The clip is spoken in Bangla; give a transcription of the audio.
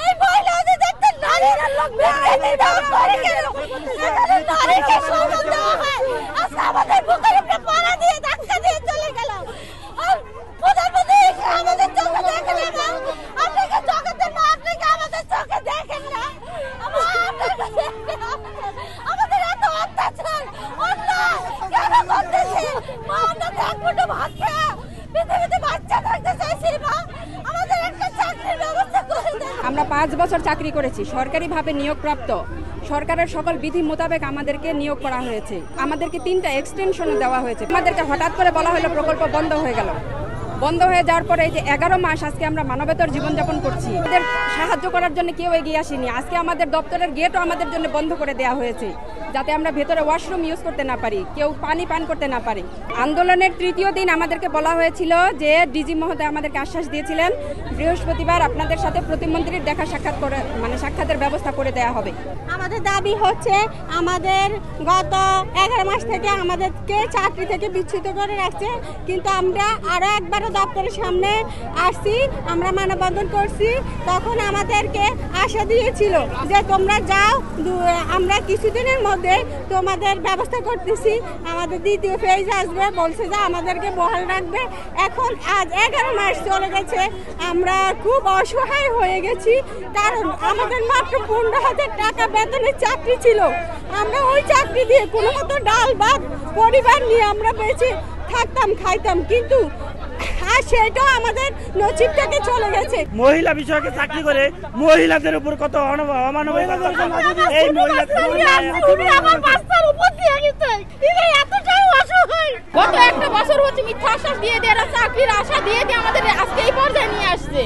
এই মহিলাদের দেখতে নারীরা লোক বেঁধে দেওয়া করে কেন? এখানে নারীকে সম্মান দেওয়া হয়, আজকে আমাদের বুকের উপরে পাড়া দিয়ে ধাক্কা দিয়ে চলে গেল। আর প্রধানমন্ত্রী আমাদের চোখে দেখলেন না, আপনাকে চোখে দেন না, আপনাকে আমাদের চোখে দেখেন না। আমাদের এত অত্যাচার অন্যায় কেন করতেছে? আমরা তো এক মুঠো ভাত খেয়ে পৃথিবীতে বাচ্চা থাকতে চাইছি না, আমাদের একটা চাকরির ব্যবস্থা করে দেন। আমরা 5 বছর চাকরি করেছি, সরকারিভাবে নিয়োগপ্রাপ্ত। সরকারের সকল বিধি মোতাবেক আমাদেরকে নিয়োগ করা হয়েছে। আমাদেরকে 3টা এক্সটেনশনও দেওয়া হয়েছে। আমাদেরকে হঠাৎ করে বলা হলো প্রকল্প বন্ধ হয়ে গেল। বন্ধ হয়ে যাওয়ার পরে এই যে 11 মাস আজকে আমরা মানবেতর জীবনযাপন করছি। আমাদের সাহায্য করার জন্য কেউ এগিয়ে আসেনি। আজকে আমাদের দপ্তরের গেটও আমাদের জন্য বন্ধ করে দেওয়া হয়েছে, যাতে আমরা ভেতরে ওয়াশরুম ইউজ করতে না পারি, কেউ পানি পান করতে না পারি। আন্দোলনের 3য় দিন আমাদেরকে বলা হয়েছিল যে ডিজি মহোদয় আমাদেরকে আশ্বাস দিয়েছিলেন বৃহস্পতিবার আপনাদের সাথে প্রতিমন্ত্রীর দেখা সাক্ষাৎ করে সাক্ষাতের ব্যবস্থা করে দেওয়া হবে। আমাদের দাবি হচ্ছে আমাদের গত 11 মাস থেকে আমাদেরকে চাকরি থেকে বিচ্যুত করে রাখছে, কিন্তু আমরা আরো একবার দপ্তরের সামনে আসছি, আমরা মানববন্ধন করছি। তখন আমাদেরকে আশা দিয়েছিল যে তোমরা যাও, আমরা কিছুদিনের মধ্যে তোমাদের ব্যবস্থা করতেছি, আমাদের 2য় ফেজ আসবে, বলছে যে আমাদেরকে বহাল রাখবে। এখন আজ 11 মাস চলে গেছে, আমরা খুব অসহায় হয়ে গেছি, কারণ আমাদের মাত্র 15,000 টাকা বেতনের চাকরি ছিল। আমরা ওই চাকরি দিয়ে কোনো মতো ডাল ভাত পরিবার নিয়ে আমরা বেঁচে থাকতাম, খাইতাম, কিন্তু আর সেটাও আমাদের নসিব থেকে চলে গেছে। মহিলা বিষয়কে চাকরি করে মহিলাদের উপর কত অমানবিক এই গত 1 বছর হচ্ছে মিথ্যা আশ্বাস দিয়ে চাকরির আশা দিয়ে আমাদের আজকে এই পর্যায়ে নিয়ে আসছে।